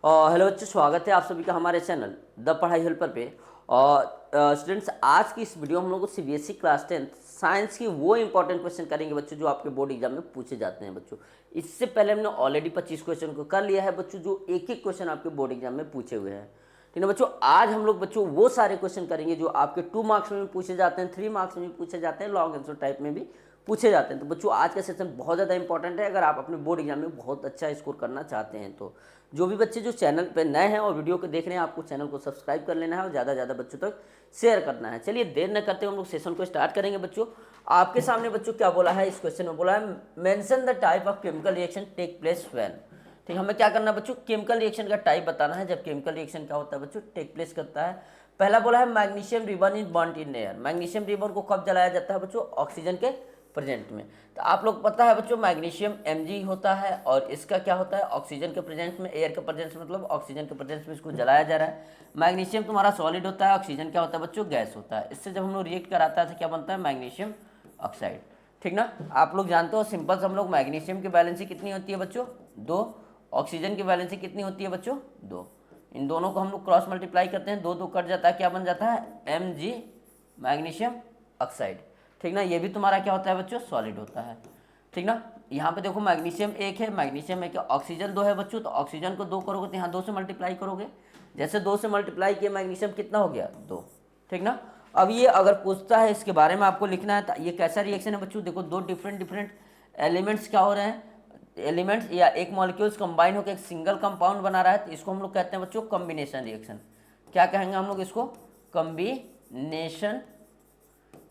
Hello बच्चों, स्वागत है आप सभी का हमारे चैनल द पढ़ाई हेल्पर पे। और स्टूडेंट्स, आज की इस वीडियो में हम लोग सीबीएसई क्लास 10 साइंस की वो इंपॉर्टेंट क्वेश्चन करेंगे बच्चों जो आपके बोर्ड एग्जाम में पूछे जाते हैं बच्चों। इससे पहले हमने ऑलरेडी 25 क्वेश्चन को कर लिया है बच्चों, जो एक एक क्वेश्चन आपके बोर्ड एग्जाम में पूछे हुए हैं। ठीक है बच्चों, आज हम लोग बच्चों वो सारे क्वेश्चन करेंगे जो आपके 2 मार्क्स में भी पूछे जाते हैं, 3 मार्क्स में भी पूछे जाते हैं, लॉन्ग आंसर टाइप में भी पूछे जाते हैं। तो बच्चों आज का सेशन बहुत ज़्यादा इंपॉर्टेंट है अगर आप अपने बोर्ड एग्जाम में बहुत अच्छा स्कोर करना चाहते हैं तो। जो भी बच्चे जो चैनल पे नए हैं और वीडियो को देख रहे हैं, आपको चैनल को सब्सक्राइब कर लेना है और ज़्यादा से ज़्यादा बच्चों तक शेयर करना है। चलिए देर न करते हुए हम लोग सेशन को स्टार्ट करेंगे बच्चों। आपके सामने बच्चों क्या बोला है, इस क्वेश्चन में बोला है mention the type of chemical reaction take place when. ठीक, हमें क्या करना है बच्चों, केमिकल रिएक्शन का टाइप बताना है जब केमिकल रिएक्शन क्या होता है बच्चों, टेक प्लेस करता है। पहला बोला है magnesium ribbon is burnt in air. Magnesium ribbon को कब जलाया जाता है बच्चों, ऑक्सीजन के प्रेजेंट में। तो आप लोग पता है बच्चों मैग्नीशियम Mg होता है और इसका क्या होता है, ऑक्सीजन के प्रेजेंस में, एयर के प्रेजेंस मतलब ऑक्सीजन के प्रेजेंस में इसको जलाया जा रहा है। मैग्नीशियम तुम्हारा सॉलिड होता है, ऑक्सीजन क्या होता है बच्चों, गैस होता है। इससे जब हम लोग रिएक्ट कराता है तो क्या बनता है, मैग्नीशियम ऑक्साइड। ठीक ना, आप लोग जानते हो सिंपल से हम लोग मैग्नीशियम की वैलेंसी कितनी होती है बच्चों, 2। ऑक्सीजन की वैलेंसी कितनी होती है बच्चों, 2। इन दोनों को हम लोग क्रॉस मल्टीप्लाई करते हैं, 2 2 कट जाता है, क्या बन जाता है, Mg मैग्नीशियम ऑक्साइड। ठीक ना, ये भी तुम्हारा क्या होता है बच्चों, सॉलिड होता है। ठीक ना, यहाँ पे देखो मैग्नीशियम 1 है, मैग्नीशियम 1 है, ऑक्सीजन 2 है बच्चों, तो ऑक्सीजन को 2 करोगे तो यहाँ 2 से मल्टीप्लाई करोगे। जैसे 2 से मल्टीप्लाई किया मैग्नीशियम कितना हो गया, 2। ठीक ना, अब ये अगर पूछता है इसके बारे में आपको लिखना है तो ये कैसा रिएक्शन है बच्चों, देखो 2 डिफरेंट एलिमेंट्स क्या हो रहे हैं, एलिमेंट्स या एक मॉलिक्यूल्स कंबाइन होकर एक सिंगल कंपाउंड बना रहा है, तो इसको हम लोग कहते हैं बच्चों कॉम्बिनेशन रिएक्शन। क्या कहेंगे हम लोग इसको, कॉम्बिनेशन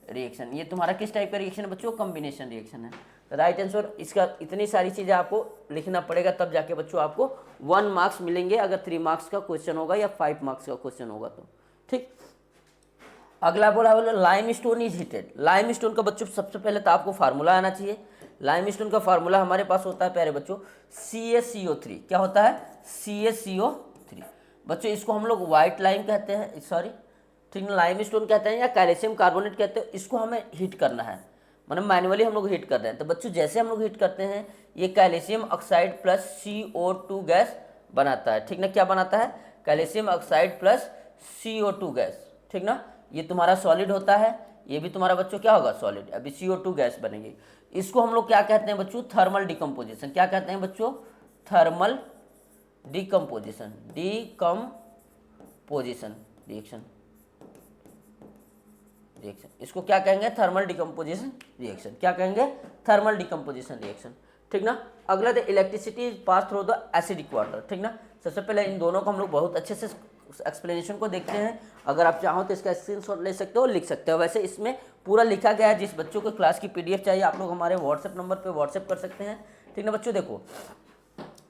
रिएक्शन। ये तुम्हारा किस टाइप का रिएक्शन है बच्चों, कॉम्बिनेशन रिएक्शन है। तो राइट आंसर इसका, इतनी सारी चीज़ें आपको लिखना पड़ेगा तब जाके बच्चों आपको 1 मार्क्स मिलेंगे अगर 3 मार्क्स का क्वेश्चन होगा या 5 मार्क्स का क्वेश्चन होगा तो। ठीक, अगला बोला lime stone is heated. Lime stone का बच्चों सबसे पहले तो आपको फार्मूला आना चाहिए। लाइम स्टोन का फार्मूला हमारे पास होता है प्यारे बच्चों CaCO3। क्या होता है, CaCO3। बच्चों इसको हम लोग व्हाइट लाइम कहते हैं, सॉरी ठीक है, लाइम स्टोन कहते हैं या कैल्शियम कार्बोनेट कहते हैं। इसको हमें हीट करना है, मतलब मैनुअली हम लोग हीट कर रहे हैं। तो बच्चों जैसे हम लोग हीट करते हैं ये calcium oxide plus CO2 gas बनाता है। ठीक ना, क्या बनाता है, calcium oxide plus CO2 gas. ठीक ना, ये तुम्हारा सॉलिड होता है, ये भी तुम्हारा बच्चों क्या होगा, सॉलिड। अभी CO2 गैस बनेगी। इसको हम लोग क्या कहते हैं बच्चों, थर्मल डिकम्पोजिशन। क्या कहते हैं बच्चों, thermal decomposition, decomposition reaction. Reaction इसको क्या कहेंगे, थर्मल डिकम्पोजिशन रिएक्शन। क्या कहेंगे, थर्मल डिकम्पोजिशन रिएक्शन। ठीक ना, अगला the electricity pass through the acidic water. ठीक ना, सबसे पहले इन दोनों को हम लोग बहुत अच्छे से एक्सप्लेनेशन को देखते हैं। अगर आप चाहो तो इसका स्क्रीनशॉट ले सकते हो, लिख सकते हो। वैसे इसमें पूरा लिखा गया है, जिस बच्चों को क्लास की PDF चाहिए आप लोग हमारे व्हाट्सएप नंबर पर व्हाट्सएप कर सकते हैं। ठीक ना बच्चों, देखो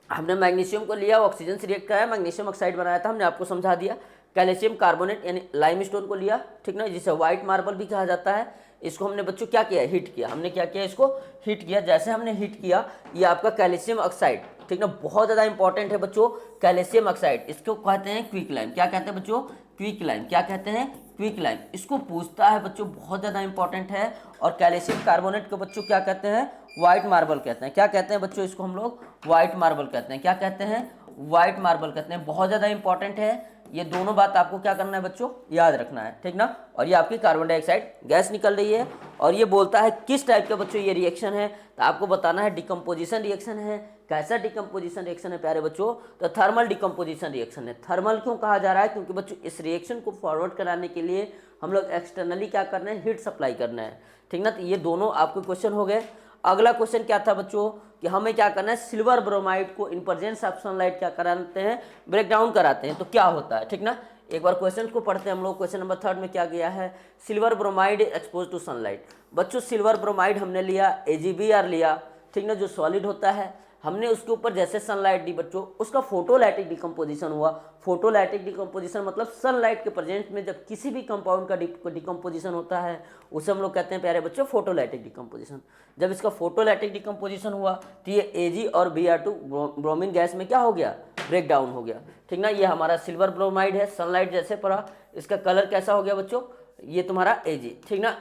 हमने मैग्नीशियम को लिया, ऑक्सीजन से रिएक्ट कराया, मैग्नीशियम ऑक्साइड बनाया था, हमने आपको समझा दिया। कैल्शियम कार्बोनेट यानी लाइम स्टोन को लिया, ठीक ना, जिसे व्हाइट मार्बल भी कहा जाता है। इसको हमने बच्चों क्या किया, हीट किया। हमने क्या किया, इसको हीट किया। जैसे हमने हीट किया, ये आपका कैल्शियम ऑक्साइड, ठीक ना, बहुत ज़्यादा इंपॉर्टेंट है बच्चों कैल्शियम ऑक्साइड। इसको कहते हैं क्विक लाइम। क्या कहते हैं बच्चों, क्विक लाइम। क्या कहते हैं, क्विक लाइम। इसको पूछता है बच्चों, बहुत ज़्यादा इंपॉर्टेंट है। और कैल्शियम कार्बोनेट को बच्चों क्या कहते हैं, व्हाइट मार्बल कहते हैं। क्या कहते हैं बच्चों, इसको हम लोग व्हाइट मार्बल कहते हैं। क्या कहते हैं, व्हाइट मार्बल कहते हैं। बहुत ज़्यादा इंपॉर्टेंट है ये दोनों बात, आपको क्या करना है बच्चों, याद रखना है। ठीक ना, और ये आपकी कार्बन डाइऑक्साइड गैस निकल रही है और ये बोलता है किस टाइप का बच्चों ये रिएक्शन है, तो आपको बताना है डिकम्पोजिशन रिएक्शन है। कैसा डिकम्पोजिशन रिएक्शन है प्यारे बच्चों, तो थर्मल डिकम्पोजिशन रिएक्शन है। थर्मल क्यों कहा जा रहा है, क्योंकि बच्चों इस रिएक्शन को फॉरवर्ड कराने के लिए हम लोग एक्सटर्नली क्या करना है, हीट सप्लाई करना है। ठीक ना, तो ये दोनों आपके क्वेश्चन हो गए। अगला क्वेश्चन क्या था बच्चों, कि हमें क्या करना है, सिल्वर ब्रोमाइड को इन प्रेजेंस ऑफ सनलाइट क्या कराते हैं, ब्रेक डाउन कराते हैं, तो क्या होता है। ठीक ना, एक बार क्वेश्चन को पढ़ते हैं हम लोग। क्वेश्चन नंबर 3 में क्या गया है, silver bromide expose to sunlight. बच्चों सिल्वर ब्रोमाइड हमने लिया, AgBr लिया, ठीक ना, जो सॉलिड होता है। हमने उसके ऊपर जैसे सनलाइट दी बच्चों, उसका फोटोलाइटिक डिकम्पोजिशन हुआ। फोटोलाइटिक डिकम्पोजिशन मतलब सनलाइट के प्रेजेंस में जब किसी भी कंपाउंड का डिकम्पोजिशन होता है उसे हम लोग कहते हैं प्यारे बच्चों फोटोलाइटिक डिकम्पोजिशन। जब इसका फोटोलाइटिक डिकम्पोजिशन हुआ तो ये Ag और Br2 ब्रोमीन गैस में क्या हो गया, ब्रेक डाउन हो गया। ठीक ना, ये हमारा सिल्वर ब्रोमाइड है, सनलाइट जैसे पड़ा। इसका कलर कैसा हो गया बच्चों, ये तुम्हारा Ag। ठीक ना,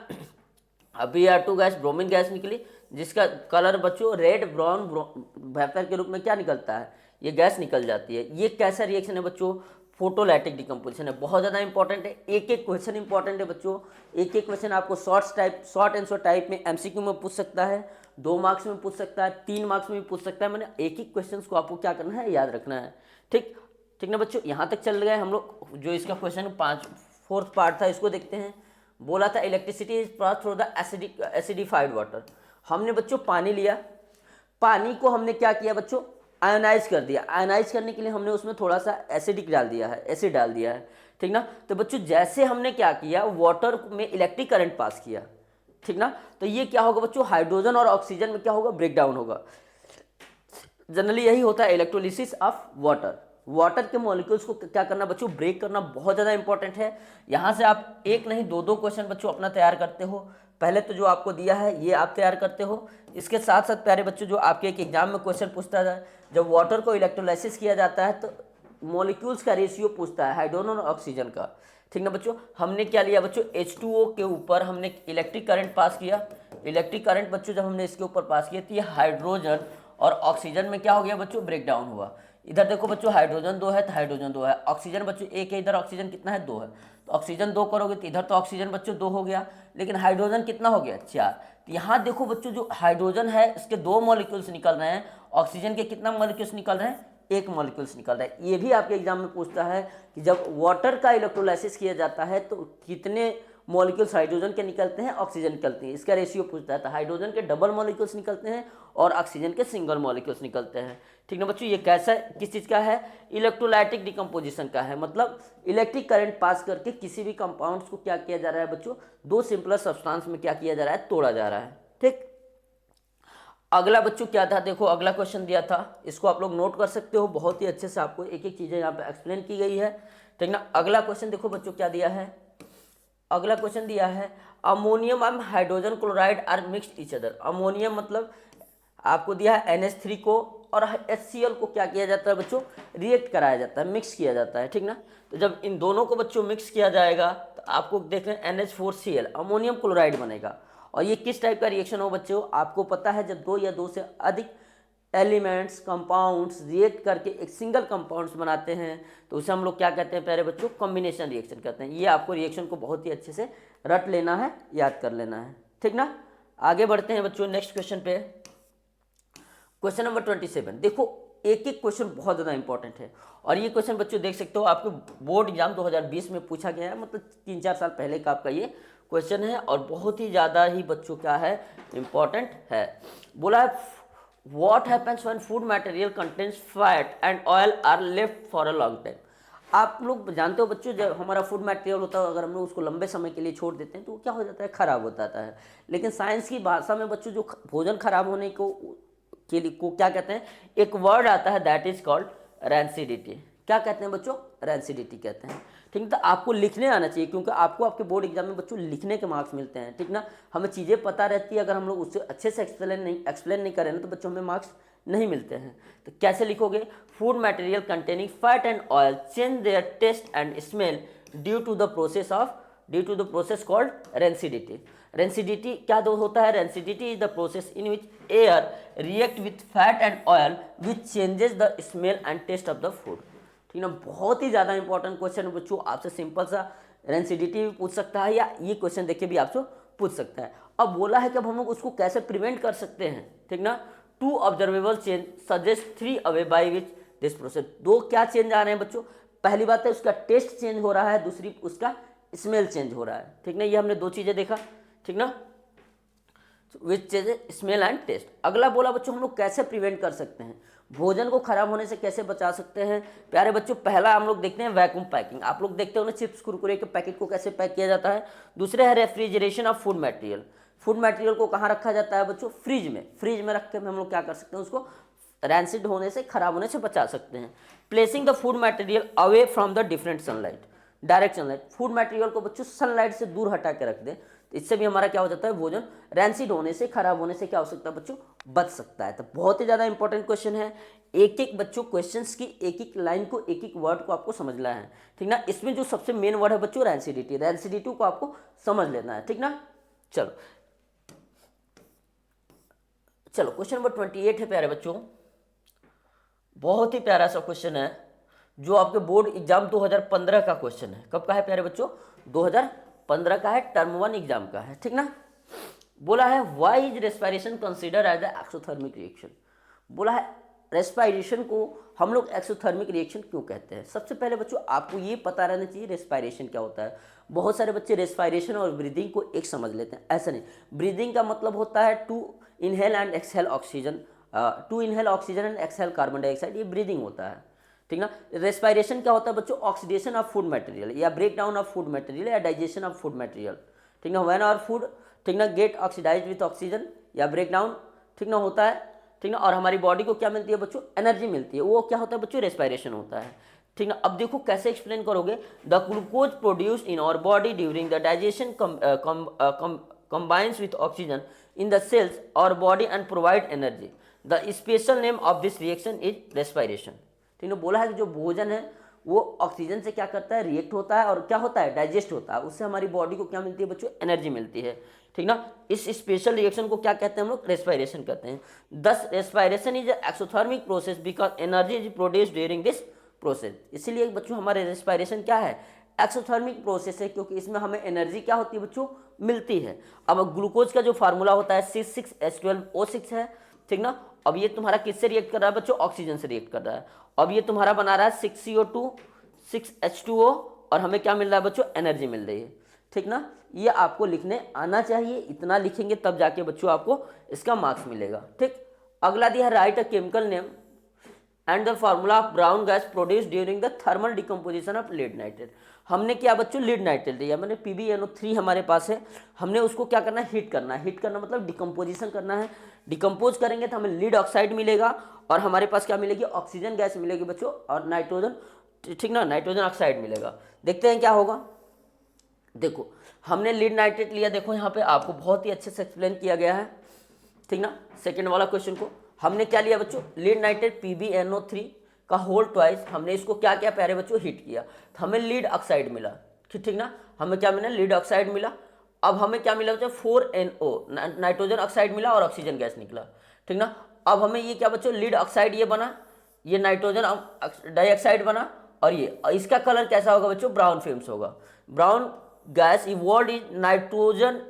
अब Br2 गैस ब्रोमीन गैस निकली, जिसका कलर बच्चों रेड ब्राउन वेपर के रूप में क्या निकलता है, ये गैस निकल जाती है। ये कैसा रिएक्शन है बच्चों? फोटोलाइटिक डिकम्पोजिशन है। बहुत ज़्यादा इंपॉर्टेंट है, एक एक क्वेश्चन इंपॉर्टेंट है बच्चों। एक एक क्वेश्चन आपको शॉर्ट आंसर टाइप में एमसीक्यू में पूछ सकता है, 2 मार्क्स में पूछ सकता है, 3 मार्क्स में भी पूछ सकता है। मैंने एक एक क्वेश्चन को आपको क्या करना है, याद रखना है। ठीक ठीक ना बच्चों, यहाँ तक चल गए हम लोग। जो इसका क्वेश्चन 4th पार्ट था, इसको देखते हैं। बोला था electricity is pass through the acidified water. हमने बच्चों पानी लिया, पानी को हमने क्या किया बच्चों? आयोनाइज कर दिया। आयोनाइज करने के लिए हमने उसमें थोड़ा सा एसिडिक डाल दिया है, एसिड डाल दिया है। ठीक ना? तो बच्चों जैसे हमने क्या किया, वाटर में इलेक्ट्रिक करंट पास किया। ठीक ना? तो ये क्या होगा बच्चों? हाइड्रोजन और ऑक्सीजन में क्या होगा? ब्रेक डाउन होगा। जनरली यही होता है इलेक्ट्रोलिसिस ऑफ वाटर। वाटर के मॉलिक्यूल्स को क्या करना बच्चों? ब्रेक करना बहुत ज़्यादा इंपॉर्टेंट है। यहाँ से आप एक नहीं 2 क्वेश्चन बच्चों अपना तैयार करते हो। पहले तो जो आपको दिया है ये आप तैयार करते हो। इसके साथ साथ प्यारे बच्चों, जो आपके एक एग्जाम में क्वेश्चन पूछता है, जब वाटर को इलेक्ट्रोलाइसिस किया जाता है तो मॉलिक्यूल्स का रेशियो पूछता है, हाइड्रोजन और ऑक्सीजन का। ठीक ना बच्चों? हमने क्या लिया बच्चों? H2O के ऊपर हमने इलेक्ट्रिक करंट पास किया। इलेक्ट्रिक करंट बच्चों जब हमने इसके ऊपर पास किया तो ये हाइड्रोजन और ऑक्सीजन में क्या हो गया बच्चों? ब्रेक डाउन हुआ। इधर देखो बच्चों, हाइड्रोजन 2 है तो हाइड्रोजन 2 है, ऑक्सीजन बच्चों 1 है, इधर ऑक्सीजन कितना है? 2 है। तो ऑक्सीजन 2 करोगे तो इधर तो ऑक्सीजन बच्चों 2 हो गया, लेकिन हाइड्रोजन कितना हो गया? 4। तो यहाँ देखो बच्चों, जो हाइड्रोजन है इसके 2 मॉलिक्यूल्स निकल रहे हैं, ऑक्सीजन के कितना मॉलिक्यूल्स निकल रहे हैं? 1 मॉलिक्यूल्स निकल रहा है। ये भी आपके एग्जाम में पूछता है कि जब वाटर का इलेक्ट्रोलाइसिस किया जाता है तो कितने मॉलिक्यूल्स हाइड्रोजन के निकलते हैं, ऑक्सीजन निकलती हैं, इसका रेशियो पूछता है। तो हाइड्रोजन के डबल मॉलिक्यूल्स निकलते हैं और ऑक्सीजन के सिंगल मॉलिक्यूल्स निकलते हैं। ठीक ना बच्चों? ये कैसा, किस चीज़ का है? इलेक्ट्रोलाइटिक डिकम्पोजिशन का है। मतलब इलेक्ट्रिक करंट पास करके किसी भी कंपाउंड्स को क्या किया जा रहा है बच्चों? 2 सिंपलर सब्सटेंस में क्या किया जा रहा है? तोड़ा जा रहा है। ठीक, अगला बच्चों क्या था? देखो अगला क्वेश्चन दिया था, इसको आप लोग नोट कर सकते हो। बहुत ही अच्छे से आपको एक एक चीज़ें यहाँ पे एक्सप्लेन की गई है। ठीक ना? अगला क्वेश्चन देखो बच्चों क्या दिया है। अगला क्वेश्चन दिया है, ammonium and hydrogen chloride are mixed each other. Ammonium मतलब आपको दिया है NH3 को, और HCl को क्या किया जाता है बच्चों? रिएक्ट कराया जाता है, मिक्स किया जाता है। ठीक ना? तो जब इन दोनों को बच्चों मिक्स किया जाएगा तो आपको देख रहे हैं NH4Cl अमोनियम क्लोराइड बनेगा। और ये किस टाइप का रिएक्शन हो बच्चों? आपको पता है, जब 2 या 2 से अधिक एलिमेंट्स कंपाउंड्स रिएक्ट करके एक सिंगल कंपाउंड्स बनाते हैं तो उसे हम लोग क्या कहते हैं प्यारे बच्चों? कॉम्बिनेशन रिएक्शन कहते हैं। ये आपको रिएक्शन को बहुत ही अच्छे से रट लेना है, याद कर लेना है। ठीक ना? आगे बढ़ते हैं बच्चों नेक्स्ट क्वेश्चन पे। Question number 27। देखो एक एक क्वेश्चन बहुत ज़्यादा इंपॉर्टेंट है, और ये क्वेश्चन बच्चों देख सकते हो आपके बोर्ड एग्जाम 2020 में पूछा गया है। मतलब 3-4 साल पहले का आपका ये क्वेश्चन है, और बहुत ही ज़्यादा ही बच्चों क्या है? इंपॉर्टेंट है। बोला है, What happens when food material contains fat and oil are left for a long time? आप लोग जानते हो बच्चों, जब हमारा फूड मटेरियल होता है, अगर हम लोग उसको लंबे समय के लिए छोड़ देते हैं तो क्या हो जाता है? खराब हो जाता है। लेकिन साइंस की भाषा में बच्चों, जो भोजन खराब होने को के लिए को क्या कहते हैं? एक वर्ड आता है, दैट इज कॉल्ड रैंसिडिटी। क्या कहते हैं बच्चों? रैंसिडिटी कहते हैं। ठीक है? तो आपको लिखने आना चाहिए, क्योंकि आपको आपके बोर्ड एग्जाम में बच्चों लिखने के मार्क्स मिलते हैं। ठीक ना? हमें चीज़ें पता रहती है, अगर हम लोग उससे अच्छे से एक्सप्लेन नहीं करें ना तो बच्चों हमें मार्क्स नहीं मिलते हैं। तो कैसे लिखोगे? Food material containing fat and oil change their taste and smell due to the process called rancidity. Rancidity क्या होता है? Rancidity is the process in which air react with fat and oil which changes the smell and taste of the food. ठीक ना? बहुत ही ज़्यादा important question बच्चों। आपसे simple सा रेंसिडिटी भी पूछ सकता है, या ये क्वेश्चन देख के भी आपसे पूछ सकता है। अब बोला है कि अब हम लोग उसको कैसे प्रिवेंट कर सकते हैं। ठीक ना? 2 observable change suggest 3 away by which this process. 2 क्या चेंज आ रहे हैं बच्चों? पहली बात है उसका टेस्ट चेंज हो रहा है, दूसरी उसका स्मेल चेंज हो रहा है। ठीक ना? ये हमने 2 चीज़ें देखा। ठीक ना? Which change smell and taste. अगला बोला बच्चों हम लोग कैसे प्रिवेंट कर सकते हैं, भोजन को खराब होने से कैसे बचा सकते हैं। प्यारे बच्चों, पहला हम लोग देखते हैं वैक्यूम पैकिंग। आप लोग देखते हो ना चिप्स कुरकुरे के पैकेट को कैसे पैक किया जाता है। दूसरे है refrigeration of food material. Food material को कहाँ रखा जाता है बच्चों? फ्रिज में। फ्रिज में रख के हम लोग क्या कर सकते हैं? उसको रैंसिड होने से, खराब होने से बचा सकते हैं। Placing the food material away from the different sunlight, direct sunlight. Food material को बच्चों सनलाइट से दूर हटा के रख दें, तो इससे भी हमारा क्या हो जाता है? भोजन रैंसिड होने से, खराब होने से क्या हो सकता है बच्चों? बच सकता है। तो बहुत ही ज़्यादा इंपॉर्टेंट क्वेश्चन है। एक एक बच्चों क्वेश्चंस की एक एक लाइन को, एक एक वर्ड को आपको समझना है। ठीक ना? इसमें जो सबसे मेन वर्ड है बच्चों रैंसिडिटी, रैंसिडिटी को आपको समझ लेना है। ठीक ना? चलो क्वेश्चन नंबर 28 है प्यारे बच्चों। बहुत ही प्यारा सा क्वेश्चन है जो आपके बोर्ड एग्जाम 2015 का क्वेश्चन है। कब का है प्यारे बच्चों? 2015 का है, टर्म 1 एग्जाम का है, ठीक ना। बोला है why is respiration consider as a exothermic reaction. बोला है रेस्पिरेशन को हम लोग एक्सोथर्मिक रिएक्शन क्यों कहते हैं। सबसे पहले बच्चों आपको ये पता रहना चाहिए रेस्पिरेशन क्या होता है। बहुत सारे बच्चे रेस्पिरेशन और ब्रीदिंग को एक समझ लेते हैं, ऐसा नहीं। ब्रीदिंग का मतलब होता है to inhale and exhale oxygen, to inhale oxygen and exhale carbon dioxide, ये ब्रीदिंग होता है, ठीक ना। रेस्पिरेशन क्या होता है बच्चों? ऑक्सीडेशन ऑफ फूड मटेरियल या break down of food material या डाइजेशन ऑफ फूड मटेरियल, ठीक ना। व्हेन आवर फूड, ठीक ना, गेट ऑक्सीडाइज विथ ऑक्सीजन या ब्रेक डाउन, ठीक ना, होता है, ठीक ना। और हमारी बॉडी को क्या मिलती है बच्चों? एनर्जी मिलती है, वो क्या होता है बच्चों? रेस्पिरेशन होता है, ठीक ना। अब देखो कैसे एक्सप्लेन करोगे। The glucose produced in our body during the digestion combines with oxygen in the cells or body and provide energy. The special name of this reaction is respiration. ठीक है, बोला है कि जो भोजन है वो ऑक्सीजन से क्या करता है? रिएक्ट होता है और क्या होता है? डाइजेस्ट होता है, उससे हमारी बॉडी को क्या मिलती है बच्चों? एनर्जी मिलती है, ठीक ना। इस स्पेशल रिएक्शन को क्या कहते हैं हम लोग? रेस्पिरेशन कहते हैं। दस respiration is exothermic process because energy is produced during this process. इसीलिए बच्चों हमारे रेस्पिरेशन क्या है? एक्सोथर्मिक प्रोसेस है, क्योंकि इसमें हमें एनर्जी क्या होती है बच्चों? मिलती है। अब ग्लूकोज का जो फार्मूला होता है C6H12O6 है, ठीक ना। अब ये तुम्हारा किससे रिएक्ट कर रहा है बच्चों? ऑक्सीजन से रिएक्ट कर रहा है। अब ये तुम्हारा बना रहा है 6CO2 6H2O और हमें क्या मिल रहा है बच्चों? एनर्जी मिल रही है, ठीक ना। ये आपको लिखने आना चाहिए, इतना लिखेंगे तब जाके बच्चों आपको इसका मार्क्स मिलेगा, ठीक। अगला दिया है right a chemical name and the formula of brown gas produce during the thermal decomposition of lead nitrate. हमने क्या बच्चों? लीड नाइट्रेट लिया, मैंने PbNO3 हमारे पास है, हमने उसको क्या करना है? हीट करना है। हीट करना मतलब डिकम्पोजिशन करना है। डिकम्पोज करेंगे तो हमें लीड ऑक्साइड मिलेगा और हमारे पास क्या मिलेगी? ऑक्सीजन गैस मिलेगी बच्चों और नाइट्रोजन, ठीक ना, नाइट्रोजन ऑक्साइड मिलेगा। देखते हैं क्या होगा। देखो हमने लीड नाइट्रेट लिया, देखो यहाँ पे आपको बहुत ही अच्छे से एक्सप्लेन किया गया है, ठीक ना। सेकेंड वाला क्वेश्चन को हमने क्या लिया बच्चों? लीड नाइट्रेट PbNO3 का होल ट्वाइस, हमने इसको क्या किया प्यारे बच्चों? हीट किया, तो हमें लीड ऑक्साइड मिला, ठीक ना। हमें क्या मिला? लीड ऑक्साइड मिला। अब हमें क्या मिला बच्चों? 4NO नाइट्रोजन ऑक्साइड मिला और ऑक्सीजन गैस निकला, ठीक ना। अब हमें ये क्या बच्चों? लीड ऑक्साइड ये बना, ये नाइट्रोजन डाइऑक्साइड बना और ये इसका कलर कैसा होगा बच्चों? ब्राउन फिल्म्स होगा। Brown gas evolve is nitrogen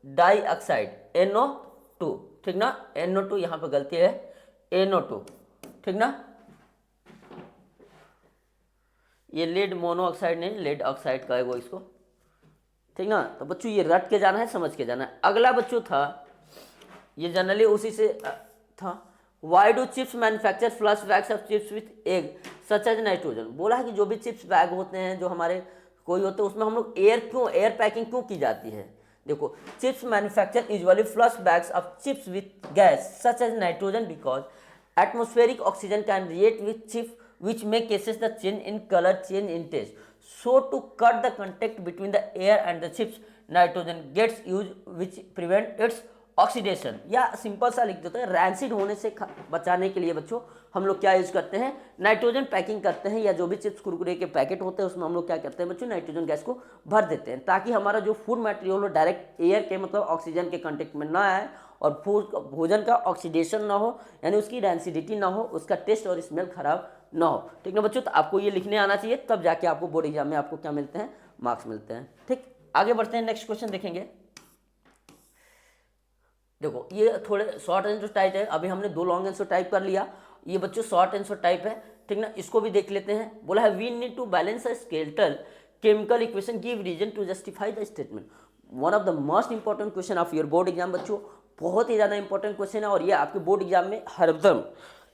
dioxide NO2, ठीक ना। NO2 यहाँ पे गलती है, NO2, ठीक ना। ये लीड मोनोऑक्साइड नहीं, लीड ऑक्साइड का है वो इसको, ठीक ना। तो बच्चों ये रट के जाना है, समझ के जाना है। अगला बच्चों था, ये जनरली उसी से था, why do chips manufacture flush bags of chips with egg such as nitrogen. बोला है कि जो भी चिप्स बैग होते हैं जो हमारे कोई होते हैं उसमें हम लोग एयर पैकिंग क्यों की जाती है। देखो chips manufacture usually flush bags of chips with gas such as nitrogen because atmospheric oxygen can react with chip which may causes the change in color, change in taste. So to cut the contact between the air and the chips, nitrogen gets used which prevent its oxidation. या simple सा लिख देते हैं, rancid होने से बचाने के लिए बच्चों हम लोग क्या यूज करते हैं? नाइट्रोजन पैकिंग करते हैं, या जो भी चिप्स कुरकुरे के पैकेट होते हैं उसमें हम लोग क्या करते हैं बच्चों? नाइट्रोजन गैस को भर देते हैं, ताकि हमारा जो फूड मटेरियल हो डायरेक्ट एयर के मतलब ऑक्सीजन के कांटेक्ट में ना आए और भोजन का ऑक्सीडेशन ना हो, यानी उसकी रैंसिडिटी ना हो, उसका टेस्ट और स्मेल खराब ना हो, ठीक ना बच्चों। तो आपको ये लिखने आना चाहिए, तब जाके आपको बोर्ड एग्जाम में आपको क्या मिलते हैं? मार्क्स मिलते हैं, ठीक। आगे बढ़ते हैं, नेक्स्ट क्वेश्चन देखेंगे। देखो ये थोड़े शॉर्ट आंसर टाइप है, अभी हमने 2 लॉन्ग आंसर टाइप कर लिया, ये बच्चों शॉर्ट आंसर टाइप है, ठीक ना। इसको भी देख लेते हैं। बोला है we need to balance a skeletal chemical equation, give reason to justify the statement. One of the most important question of your board exam बच्चों, बहुत ही ज़्यादा इंपॉर्टेंट क्वेश्चन है और ये आपके बोर्ड एग्जाम में हरदम,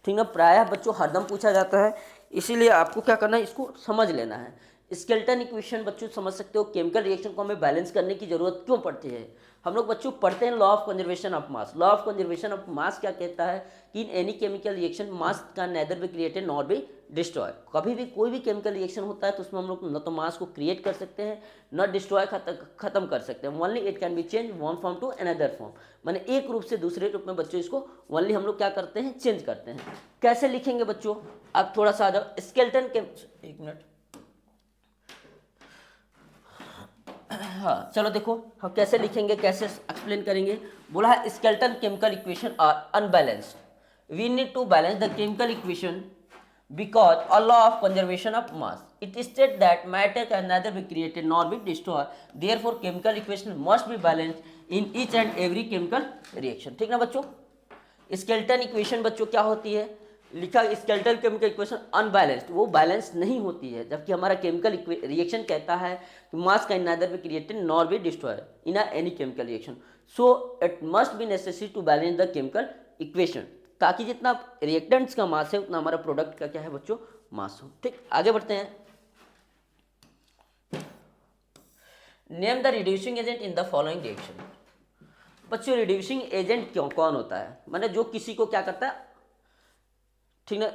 ठीक ना, प्रायः बच्चों हरदम पूछा जाता है। इसीलिए आपको क्या करना है? इसको समझ लेना है। स्केलेटन इक्वेशन बच्चों समझ सकते हो, केमिकल रिएक्शन को हमें बैलेंस करने की जरूरत क्यों पड़ती है। हम लोग बच्चों पढ़ते हैं law of conservation of mass. Law of conservation of mass क्या कहता है कि इन any chemical reaction mass can nether B created nor be destroy. कभी भी कोई भी केमिकल रिएक्शन होता है तो उसमें हम लोग न तो मास को क्रिएट कर सकते हैं न डिस्ट्रॉय खत्म कर सकते हैं। Only it can be change one form to another form, माने एक रूप से दूसरे रूप में बच्चों इसको ओनली हम लोग क्या करते हैं? चेंज करते हैं। कैसे लिखेंगे बच्चों? आप थोड़ा सा आ जाओ। स्केलेटन के, एक मिनट, हाँ चलो देखो हम कैसे लिखेंगे, कैसे एक्सप्लेन करेंगे। बोला है skeleton chemical equation are unbalanced, we need to balance the chemical equation because a law of conservation of mass. It states that matter can neither be created nor be destroyed. Therefore, chemical equation must be balanced in each and every chemical reaction. ठीक ना बच्चों, skeleton equation बच्चों क्या होती है, लिखा skeleton chemical equation unbalanced, वो balance नहीं होती है, जबकि हमारा केमिकल रिएक्शन कहता है कि mass can neither be created nor be destroyed in any chemical reaction, so it must be necessary to balance the chemical equation, ताकि जितना रिएक्टेंट्स का मास है उतना हमारा प्रोडक्ट का क्या है बच्चों, मास हो। ठीक, आगे बढ़ते हैं। Name the reducing agent in the following reaction. बच्चों रिड्यूसिंग एजेंट क्यों कौन होता है, माने जो किसी को क्या करता है, ठीक ना,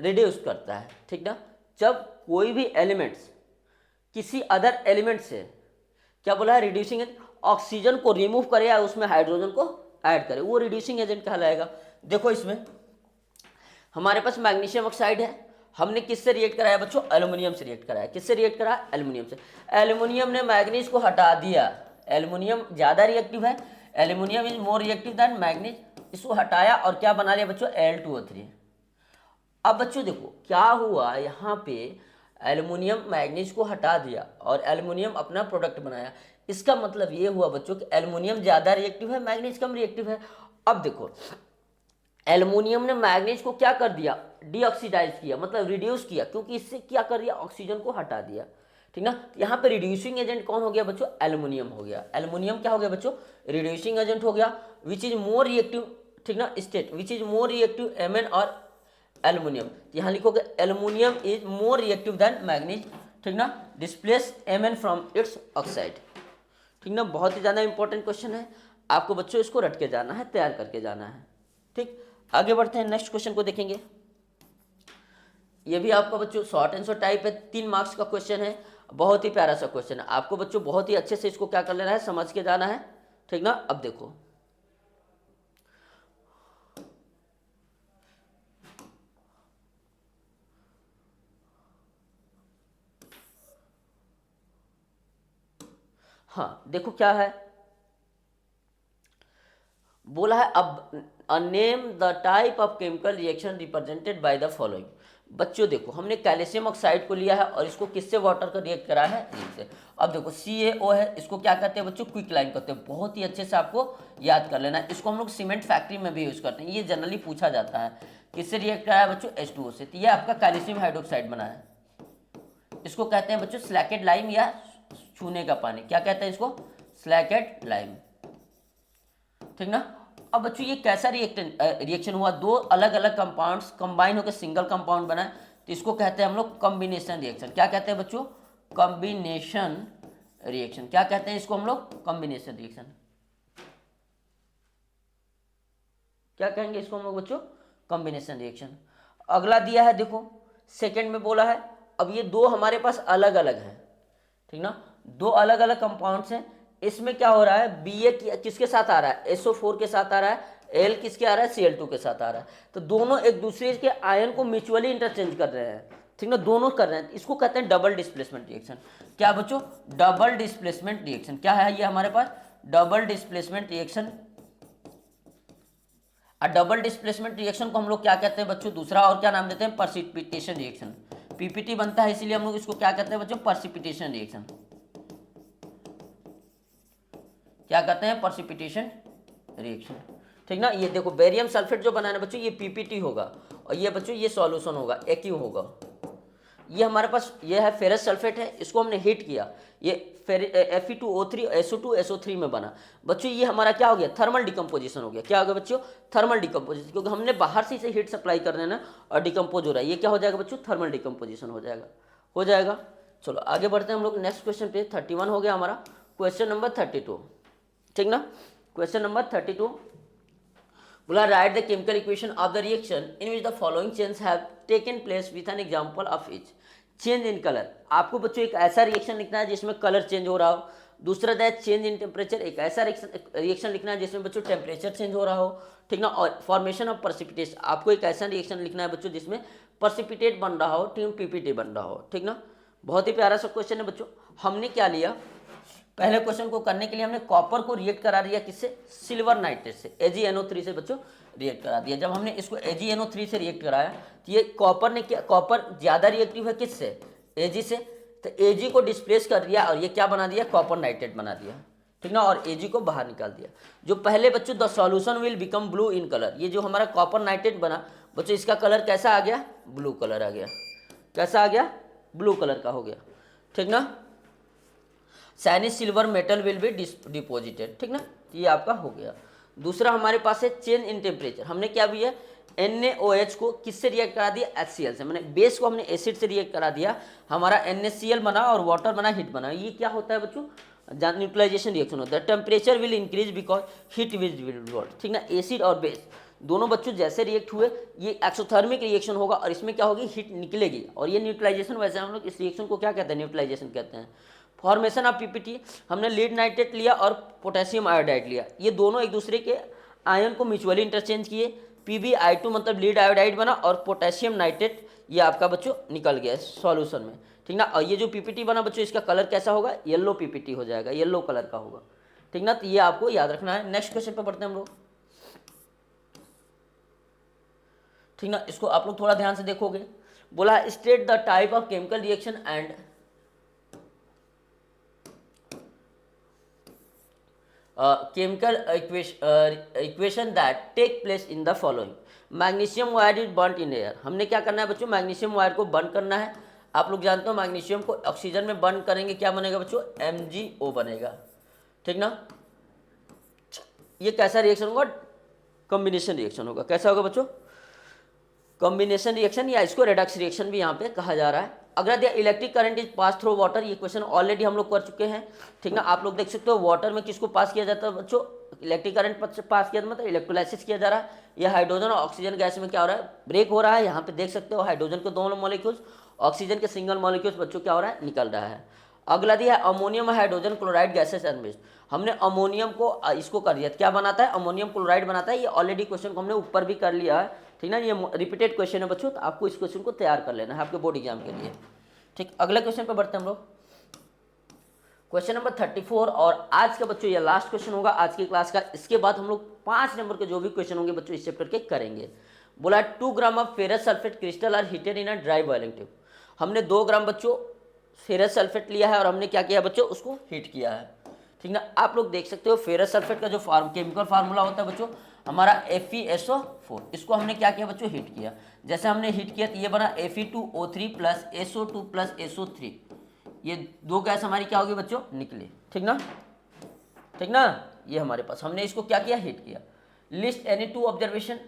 रिड्यूस करता है। ठीक ना, जब कोई भी एलिमेंट्स किसी अदर एलिमेंट से क्या बोला है, रिड्यूसिंग एजेंट, ऑक्सीजन को रिमूव करे या उसमें हाइड्रोजन को ऐड करे, वो रिड्यूसिंग एजेंट कहलाएगा। देखो इसमें हमारे पास मैग्नीशियम ऑक्साइड है, हमने किससे रिएक्ट कराया बच्चों, एल्युमिनियम से रिएक्ट कराया। किससे रिएक्ट करा, एल्युमिनियम से। एल्युमिनियम ने मैग्नीज को हटा दिया, एल्युमिनियम ज़्यादा रिएक्टिव है, aluminium is more reactive than manganese, इसको हटाया और क्या बना लिया बच्चों, Al2O3। अब बच्चों देखो क्या हुआ, यहाँ पे एल्युमिनियम मैग्नीज को हटा दिया और एल्युमिनियम अपना प्रोडक्ट बनाया, इसका मतलब ये हुआ बच्चों कि एल्युमिनियम ज़्यादा रिएक्टिव है, मैग्नीज कम रिएक्टिव है। अब देखो एल्युमिनियम ने मैग्नीज को क्या कर दिया, डीऑक्सीडाइज किया, मतलब रिड्यूस किया, क्योंकि इससे क्या कर दिया, ऑक्सीजन को हटा दिया। ठीक ना, यहाँ पे रिड्यूसिंग एजेंट कौन हो गया बच्चों, एल्युमिनियम हो गया। एल्युमिनियम क्या हो गया बच्चों, रिड्यूसिंग एजेंट हो गया, विच इज मोर रिएक्टिव, ठीक ना, state which is more reactive Mn और एल्युमिनियम, यहाँ लिखोगे aluminium is more reactive than manganese, ठीक ना, displace Mn from its oxide. ठीक ना, बहुत ही ज़्यादा इंपॉर्टेंट क्वेश्चन है, आपको बच्चों इसको रट के जाना है, तैयार करके जाना है। ठीक, आगे बढ़ते हैं, नेक्स्ट क्वेश्चन को देखेंगे। ये भी आपका बच्चों शॉर्ट आंसर टाइप है, 3 मार्क्स का क्वेश्चन है, बहुत ही प्यारा सा क्वेश्चन है, आपको बच्चों बहुत ही अच्छे से इसको क्या कर लेना है, समझ के जाना है। ठीक ना, अब देखो हाँ, देखो क्या है, बोला है अब name the type of chemical reaction represented by the following. बच्चों देखो हमने कैल्शियम ऑक्साइड को लिया है और इसको किससे वाटर का रिएक्ट करा है, इनसे। अब देखो CaO है, इसको क्या कहते हैं बच्चों, क्विक लाइन कहते हैं, बहुत ही अच्छे से आपको याद कर लेना है। इसको हम लोग सीमेंट फैक्ट्री में भी यूज़ करते हैं, ये जनरली पूछा जाता है, किससे रिएक्ट करा है बच्चों, H2O से। तो ये आपका कैल्शियम हाइड्रोक्साइड बना है, इसको कहते हैं बच्चों स्लैकेड लाइम या छूने का पानी, क्या कहते हैं इसको, स्लैकेड लाइम। ठीक ना, अब बच्चों ये कैसा रिएक्शन हुआ, दो अलग अलग कंपाउंड्स कंबाइन होकर सिंगल कंपाउंड बना, तो इसको कहते हैं हम लोग कॉम्बिनेशन रिएक्शन। क्या कहते हैं बच्चों, कॉम्बिनेशन रिएक्शन। क्या कहते हैं इसको हम लोग, कॉम्बिनेशन रिएक्शन। क्या कहेंगे इसको हम लोग बच्चों, कॉम्बिनेशन रिएक्शन। अगला दिया है देखो, सेकेंड में बोला है, अब ये दो हमारे पास अलग अलग है, ठीक ना, दो अलग अलग कंपाउंड्स हैं, इसमें क्या हो रहा है, Ba किसके साथ आ रहा है, SO4 के साथ आ रहा है, L किसके आ रहा है, Cl2 के साथ आ रहा है, तो दोनों एक दूसरे के आयन को म्यूचुअली इंटरचेंज कर रहे हैं, ठीक ना, दोनों कर रहे हैं, इसको कहते हैं डबल डिस्प्लेसमेंट रिएक्शन। क्या बच्चों, डबल डिस्प्लेसमेंट रिएक्शन। क्या है ये हमारे पास, डबल डिस्प्लेसमेंट रिएक्शन। और डबल डिस्प्लेसमेंट रिएक्शन को हम लोग क्या कहते हैं बच्चों, दूसरा और क्या नाम देते हैं, प्रेसिपिटेशन रिएक्शन। पीपीटी बनता है इसीलिए हम लोग इसको क्या कहते हैं बच्चों, प्रेसिपिटेशन रिएक्शन। क्या कहते हैं, प्रेसिपिटेशन रिएक्शन। ठीक ना, ये देखो बेरियम सल्फेट जो बनाना बच्चों, ये पीपीटी होगा और ये बच्चों ये सॉल्यूशन होगा, एक्यू होगा। ये हमारे पास ये है फेरस सल्फेट है, इसको हमने हीट किया, ये Fe2O3 SO2 में बना बच्चों, ये हमारा क्या हो गया, थर्मल डिकम्पोजिशन हो गया। क्या हो गया बच्चों, थर्मल डिकम्पोजिशन, क्योंकि हमने बाहर से इसे हीट सप्लाई कर देना और डिकम्पोज हो रहा है, ये क्या हो जाएगा बच्चों, थर्मल डिकम्पोजिशन हो जाएगा। चलो आगे बढ़ते हैं हम लोग नेक्स्ट क्वेश्चन पे। 31 हो गया हमारा, क्वेश्चन नंबर 32, ठीक ना। क्वेश्चन नंबर 32 बोला, right the chemical equation of the reaction in which the following change have taken place with an example of each. Change in colour, आपको बच्चों एक ऐसा रिएक्शन लिखना है जिसमें कलर चेंज हो रहा हो। दूसरा है चेंज इन टेम्परेचर, एक ऐसा रिएक्शन लिखना है जिसमें बच्चों टेम्परेचर चेंज हो रहा हो, ठीक ना। और फॉर्मेशन ऑफ प्रेसिपिटेट, आपको एक ऐसा रिएक्शन लिखना है बच्चों जिसमें प्रेसिपिटेट बन रहा हो, पीपीटी बन रहा हो, ठीक ना। बहुत ही प्यारा सा क्वेश्चन है बच्चों। हमने क्या लिया, पहले क्वेश्चन को करने के लिए हमने कॉपर को रिएक्ट करा दिया किससे, सिल्वर नाइट्रेट से, AgNO3 से बच्चों रिएक्ट करा दिया। जब हमने इसको AgNO3 से रिएक्ट कराया तो ये कॉपर ने क्या, कॉपर ज़्यादा रिएक्टिव है किससे, Ag से, तो Ag को डिस्प्लेस कर दिया और ये क्या बना दिया, कॉपर नाइट्रेट बना दिया, ठीक ना, और Ag को बाहर निकाल दिया। जो पहले बच्चों the solution will become blue in colour, ये जो हमारा कॉपर नाइट्रेट बना बच्चों, इसका कलर कैसा आ गया, ब्लू कलर आ गया, कैसा आ गया, ब्लू कलर का हो गया, ठीक ना। साइनिस silver metal will be deposited, ठीक ना, ये आपका हो गया। दूसरा हमारे पास है चेंज इन टेम्परेचर, हमने क्या भी है NaOH को किससे रिएक्ट करा दिया, HCl से, मैंने बेस को हमने एसिड से रिएक्ट करा दिया, हमारा NaCl बना और वाटर बना, हीट बना। ये क्या होता है बच्चों, न्यूट्रलाइजेशन रिएक्शन होता है। Temperature will increase because heat will work, ठीक ना। एसिड और बेस दोनों बच्चों जैसे रिएक्ट हुए, ये एक्सोथर्मिक रिएक्शन होगा और इसमें क्या होगी, हीट निकलेगी, और ये न्यूट्रलाइजेशन, वैसे हम लोग इस रिएक्शन को क्या कहते हैं, न्यूट्रलाइजेशन कहते हैं। फॉर्मेशन ऑफ PPT, हमने लीड नाइट्रेट लिया और पोटेशियम आयोडाइड लिया, ये दोनों एक दूसरे के आयन को म्यूचुअली इंटरचेंज किए, PbI2 मतलब लीड आयोडाइड बना और पोटेशियम नाइट्रेट ये आपका बच्चों निकल गया सॉल्यूशन में, ठीक ना। और ये जो PPT बना बच्चों, इसका कलर कैसा होगा, येलो PPT हो जाएगा, येलो कलर का होगा, ठीक ना। तो ये आपको याद रखना है। नेक्स्ट क्वेश्चन पे बढ़ते हैं हम लोग, ठीक ना। इसको आप लोग थोड़ा ध्यान से देखोगे, बोला state the type of chemical reaction and chemical equation that take place in the following. Magnesium wire is बर्nt in air, हमने क्या करना है बच्चों, मैग्नीशियम वायर को बर्न करना है। आप लोग जानते हो मैग्नीशियम को ऑक्सीजन में बर्न करेंगे क्या बनेगा बच्चों, MgO बनेगा, ठीक ना। ये कैसा रिएक्शन होगा, कॉम्बिनेशन रिएक्शन होगा, कैसा होगा बच्चों, कॉम्बिनेशन रिएक्शन, या इसको रेडक्स रिएक्शन भी यहाँ पे कहा जा रहा है। अगर दिया electric current is pass through water, ये क्वेश्चन ऑलरेडी हम लोग कर चुके हैं, ठीक ना। आप लोग देख सकते हो वाटर में किसको पास किया जाता है बच्चों, इलेक्ट्रिक करंट पास किया मतलब इलेक्ट्रोलाइसिस किया जा रहा है। ये हाइड्रोजन और ऑक्सीजन गैस में क्या हो रहा है, ब्रेक हो रहा है। यहाँ पे देख सकते हो हाइड्रोजन के दोनों मॉलिक्यूल्स, ऑक्सीजन के सिंगल मॉलिक्यूल्स बच्चों क्या हो रहा है, निकल रहा है। अगला दिया है अमोनियम हाइड्रोजन क्लोराइड गैसेस एनमिस्ट, हमने अमोनियम को इसको कर दिया, क्या बनाता है, अमोनियम क्लोराइड बनाता है। ये ऑलरेडी क्वेश्चन को हमने ऊपर भी कर लिया है, ठीक ना। ये रिपीटेड क्वेश्चन है बच्चों, तो आपको इस क्वेश्चन को तैयार कर लेना है आपके बोर्ड एग्जाम के लिए, ठीक। अगले क्वेश्चन पे बढ़ते हैं हम लोग, क्वेश्चन नंबर 34, और आज का बच्चों ये लास्ट क्वेश्चन होगा आज की क्लास का। इसके बाद हम लोग 5 नंबर के जो भी क्वेश्चन होंगे बच्चों इस चैप्टर के करेंगे। बोला 2 gram of ferrous sulphate crystal are heated in a dry boiling tube, हमने 2 ग्राम बच्चों फेरस सल्फेट लिया है और हमने क्या किया बच्चों, उसको हीट किया है, ठीक ना। आप लोग देख सकते हो फेरस सल्फेट का जो केमिकल फार्मूला होता है बच्चों हमारा FeSO4, इसको हमने क्या किया बच्चों, हीट किया। जैसे हमने हीट किया तो ये बना Fe2O3 plus SO2 plus SO3, ये 2 गैस हमारी क्या होगी बच्चों, निकली, ठीक ना, ठीक ना। ये हमारे पास हमने इसको क्या किया, हीट किया। लिस्ट एनी 2 ऑब्जर्वेशन,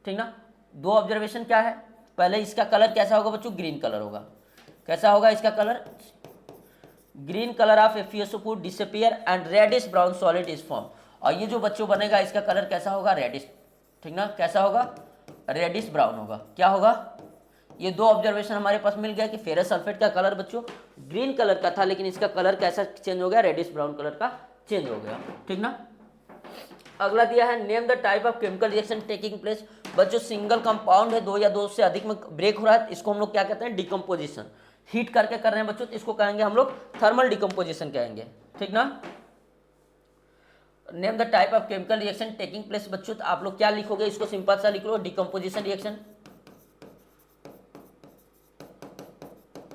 ठीक ना। 2 ऑब्जर्वेशन क्या है, पहले इसका कलर कैसा होगा बच्चों, ग्रीन कलर होगा, कैसा होगा इसका colour, green colour of FeSO4 disappear and reddish brown solid is form, और ये जो बच्चों बनेगा इसका कलर कैसा होगा, रेडिश, ठीक ना, कैसा होगा, रेडिश ब्राउन होगा, क्या होगा। ये 2 ऑब्जर्वेशन हमारे पास मिल गया कि फेरस सल्फेट का कलर बच्चों ग्रीन कलर का था, लेकिन इसका कलर कैसा चेंज हो गया, रेडिश ब्राउन कलर का चेंज हो गया, ठीक ना। अगला दिया है name the type of chemical reaction taking place, बच्चों सिंगल कंपाउंड है, 2 या 2 से अधिक में ब्रेक हो रहा है, इसको हम लोग क्या कहते हैं, डिकम्पोजिशन। हीट करके कर रहे हैं बच्चों, तो इसको कहेंगे हम लोग थर्मल डिकम्पोजिशन कहेंगे, ठीक ना। Name the type of chemical reaction taking place बच्चों, तो आप लोग क्या लिखोगे, इसको सिंपल सा लिख लो, डिकम्पोजिशन रिएक्शन,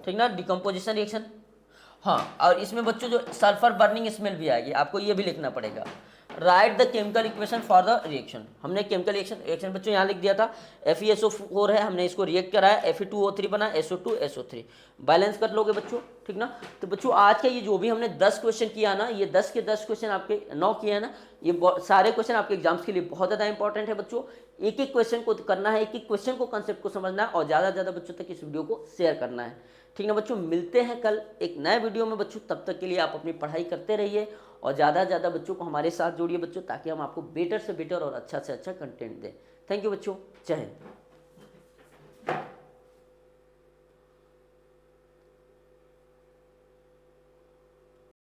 ठीक ना, डिकम्पोजिशन रिएक्शन। हाँ, और इसमें बच्चों जो सल्फर बर्निंग स्मेल भी आएगी, आपको ये भी लिखना पड़ेगा। Right the chemical equation for the reaction, हमने केमिकल रिएक्शन बच्चों यहाँ लिख दिया था, FeSO4 है, हमने इसको रिएक्ट कराया, Fe2O3 बना, SO2 SO3, बैलेंस कर लोगे बच्चों, ठीक ना। तो बच्चों आज का ये जो भी हमने 10 क्वेश्चन किया ना, ये 10 के 10 क्वेश्चन आपके 9 किए हैं ना, ये सारे क्वेश्चन आपके एग्जाम्स के लिए बहुत ज़्यादा इंपॉर्टेंट है बच्चों। एक एक क्वेश्चन को करना है, एक एक क्वेश्चन को कंसेप्ट को समझना है और ज़्यादा से ज़्यादा बच्चों तक इस वीडियो को शेयर करना है, ठीक ना बच्चों। मिलते हैं कल एक नए वीडियो में बच्चों, तब तक के लिए आप अपनी पढ़ाई करते रहिए और ज़्यादा से ज़्यादा बच्चों को हमारे साथ जोड़िए बच्चों, ताकि हम आपको बेटर से बेटर और अच्छा से अच्छा कंटेंट दें। थैंक यू बच्चों, जय हिंद।